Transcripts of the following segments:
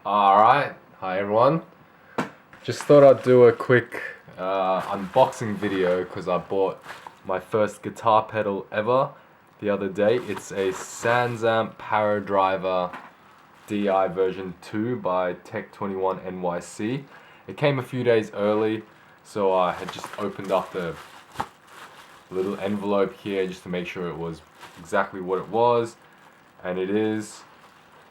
Alright, hi everyone. Just thought I'd do a quick unboxing video because I bought my first guitar pedal ever the other day. It's a SansAmp Para Driver DI version 2 by Tech21 NYC. It came a few days early, so I had just opened up the little envelope here just to make sure it was exactly what it was, and it is.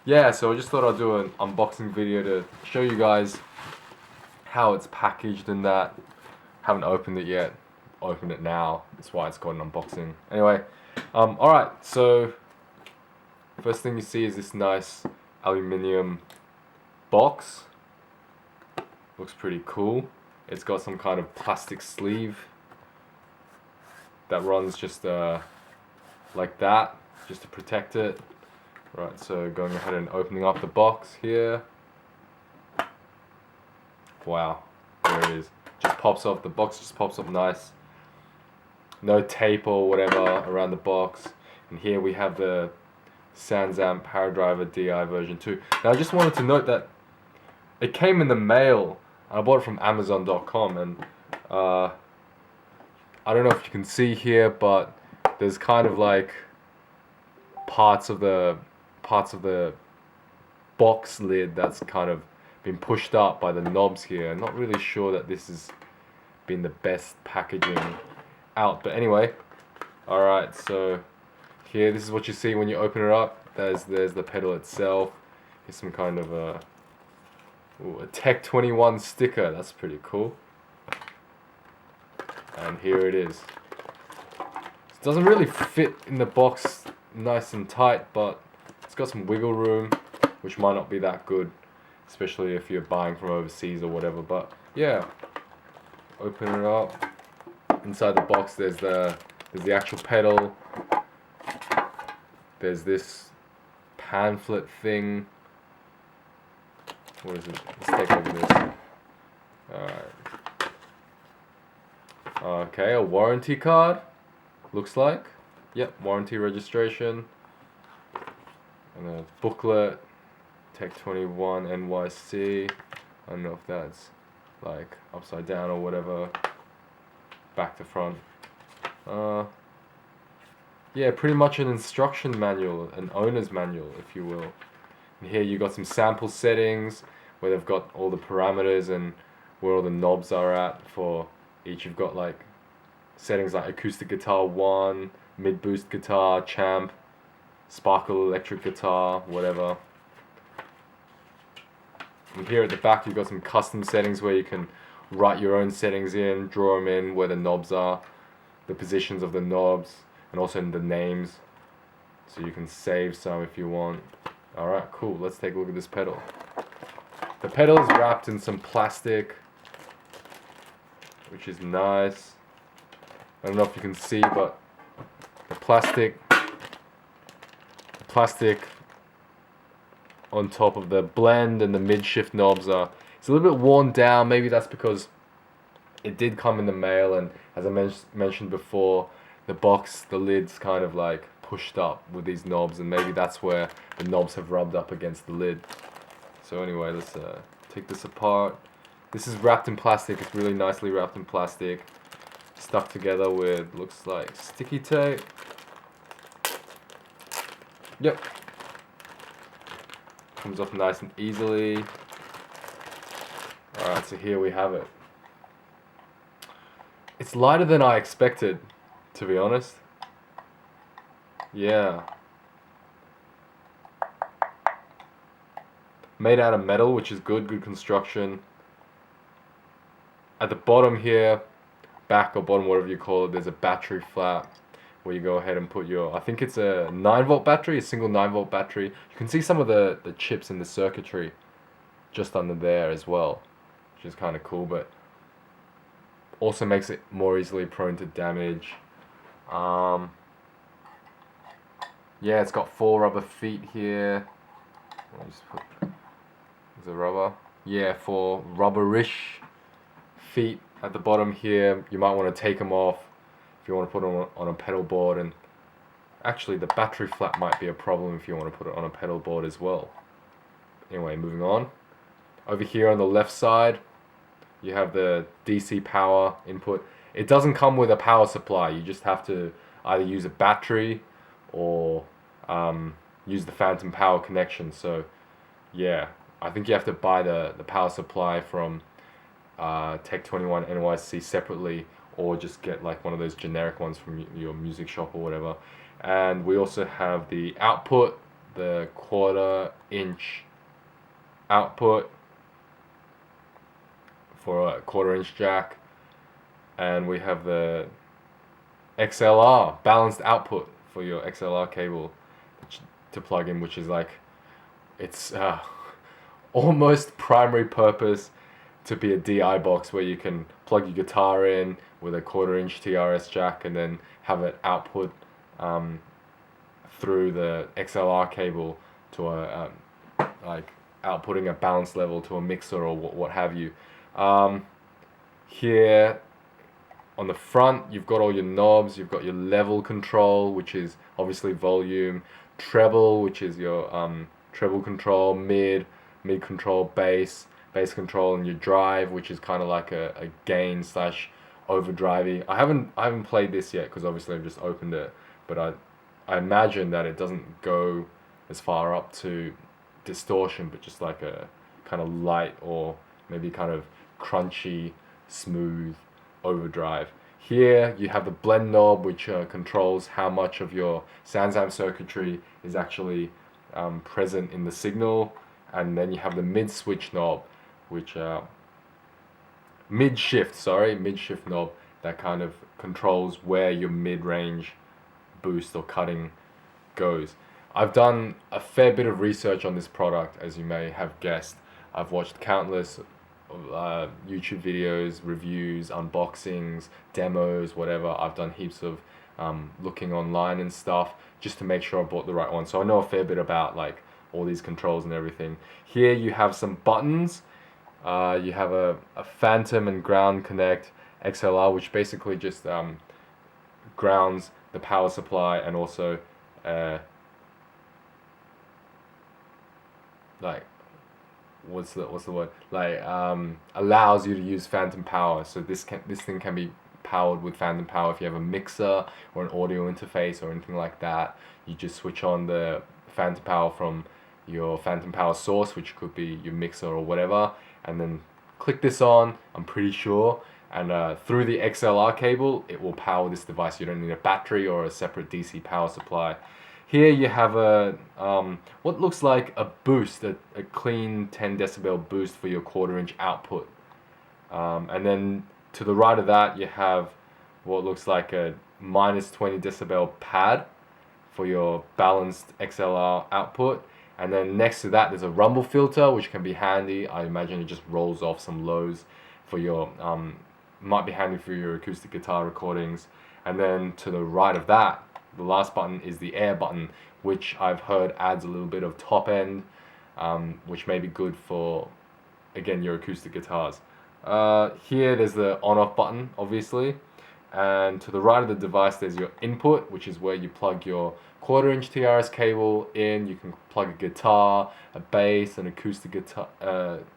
Yeah, so I just thought I'd do an unboxing video to show you guys how it's packaged and that. Haven't opened it yet. Opened it now. That's why it's got an unboxing. Anyway, alright, so first thing you see is this nice aluminium box. Looks pretty cool. It's got some kind of plastic sleeve that runs just like that, just to protect it. Right, so going ahead and opening up the box here. Wow, there it is. Just pops off, the box just pops up nice. No tape or whatever around the box. And here we have the SansAmp Para Driver DI version 2. Now I just wanted to note that it came in the mail. I bought it from Amazon.com, and I don't know if you can see here, but there's kind of like parts of the box lid that's kind of been pushed up by the knobs here. I'm not really sure that this has been the best packaging out, but anyway. Alright, so here, this is what you see when you open it up. There's the pedal itself. Here's some kind of a Tech21 sticker. That's pretty cool. And here it is. It doesn't really fit in the box nice and tight, but it's got some wiggle room, which might not be that good, especially if you're buying from overseas or whatever. But yeah, open it up. Inside the box, there's the actual pedal. There's this pamphlet thing. What is it? Let's take a look at this. Alright. Okay, a warranty card. Looks like. Yep, warranty registration. And a booklet. Tech21 NYC. I don't know if that's like upside down or whatever. Back to front. Yeah, pretty much an instruction manual, an owner's manual, if you will. And here you got some sample settings where they've got all the parameters and where all the knobs are at for each. You've got like settings like acoustic guitar 1, mid boost guitar, champ, sparkle electric guitar, whatever. And here at the back you've got some custom settings where you can write your own settings in, draw them in where the knobs are, the positions of the knobs, and also in the names, so you can save some if you want. Alright, cool, let's take a look at this pedal. The pedal is wrapped in some plastic, which is nice. I don't know if you can see, but the plastic on top of the blend and the mid-shift knobs it's a little bit worn down. Maybe that's because it did come in the mail, and as I mentioned before, the lid's kind of like pushed up with these knobs, and maybe that's where the knobs have rubbed up against the lid. So anyway, let's take this apart. This is wrapped in plastic. It's really nicely wrapped in plastic, stuck together with, looks like sticky tape. Yep. Comes off nice and easily. Alright, so here we have it. It's lighter than I expected, to be honest. Yeah. Made out of metal, which is good construction. At the bottom here, back or bottom, whatever you call it, there's a battery flap where you go ahead and put your, I think it's a 9-volt battery, a single 9-volt battery. You can see some of the chips in the circuitry just under there as well, which is kind of cool, but also makes it more easily prone to damage. Yeah, it's got 4 rubber feet here. Let me just put, is it rubber? Yeah, 4 rubberish feet at the bottom here. You might want to take them off if you want to put them on a pedal board, and actually the battery flap might be a problem if you want to put it on a pedal board as well. Anyway, moving on. over here on the left side, you have the DC power input. It doesn't come with a power supply. You just have to either use a battery or use the phantom power connection. So yeah, I think you have to buy the power supply from Tech 21 NYC separately, or just get like one of those generic ones from your music shop or whatever. And we also have the output, the 1/4-inch output for a 1/4-inch jack, and we have the XLR balanced output for your XLR cable to plug in, which is like, it's almost primary purpose to be a DI box where you can plug your guitar in with a 1/4-inch TRS jack and then have it output through the XLR cable to a like outputting a balance level to a mixer or what have you. Here on the front, you've got all your knobs. You've got your level control, which is obviously volume, treble, which is your treble control, mid control, bass control, and your drive, which is kind of like a gain slash overdrivey. I haven't played this yet because obviously I've just opened it, but I imagine that it doesn't go as far up to distortion, but just like a kind of light or maybe kind of crunchy, smooth overdrive. Here you have the blend knob, which controls how much of your SansAmp circuitry is actually present in the signal, and then you have the mid switch knob, which mid shift knob, that kind of controls where your mid-range boost or cutting goes. I've done a fair bit of research on this product, as you may have guessed. I've watched countless YouTube videos, reviews, unboxings, demos, whatever. I've done heaps of looking online and stuff just to make sure I bought the right one. So I know a fair bit about like all these controls and everything. Here you have some buttons. You have a phantom and ground connect XLR, which basically just grounds the power supply, and also like what's the word, like allows you to use phantom power. So this thing can be powered with phantom power if you have a mixer or an audio interface or anything like that. You just switch on the phantom power from your phantom power source, which could be your mixer or whatever, and then click this on, I'm pretty sure, and through the XLR cable it will power this device. You don't need a battery or a separate DC power supply. Here you have a what looks like a boost, a clean 10 decibel boost for your 1/4-inch output, and then to the right of that you have what looks like a -20 decibel pad for your balanced XLR output. And then next to that there's a rumble filter, which can be handy. I imagine it just rolls off some lows for your might be handy for your acoustic guitar recordings. And then to the right of that, the last button is the air button, which I've heard adds a little bit of top end, which may be good for, again, your acoustic guitars. Here there's the on off button, obviously, and to the right of the device there's your input, which is where you plug your 1/4-inch TRS cable in. You can plug a guitar, a bass, an acoustic guitar,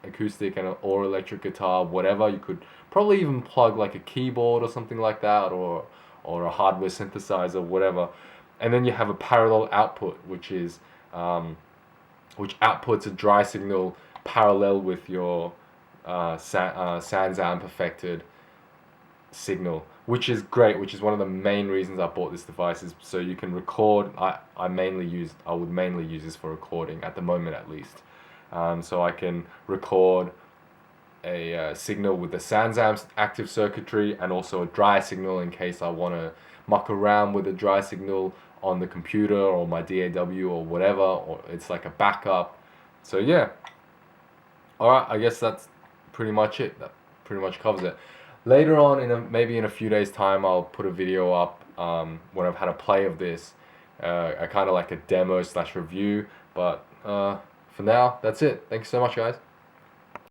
acoustic or electric guitar, whatever. You could probably even plug like a keyboard or something like that, or a hardware synthesizer, whatever. And then you have a parallel output, which is which outputs a dry signal parallel with your SansAmp affected signal, which is great, which is one of the main reasons I bought this device, is so you can record. I would mainly use this for recording at the moment, at least. So I can record a signal with the SansAmp active circuitry, and also a dry signal in case I want to muck around with a dry signal on the computer or my DAW or whatever, or it's like a backup. So yeah, alright, I guess that's pretty much it. That pretty much covers it. Later on, maybe in a few days time, I'll put a video up when I've had a play of this, a kind of like a demo slash review. But for now, that's it. Thanks so much, guys.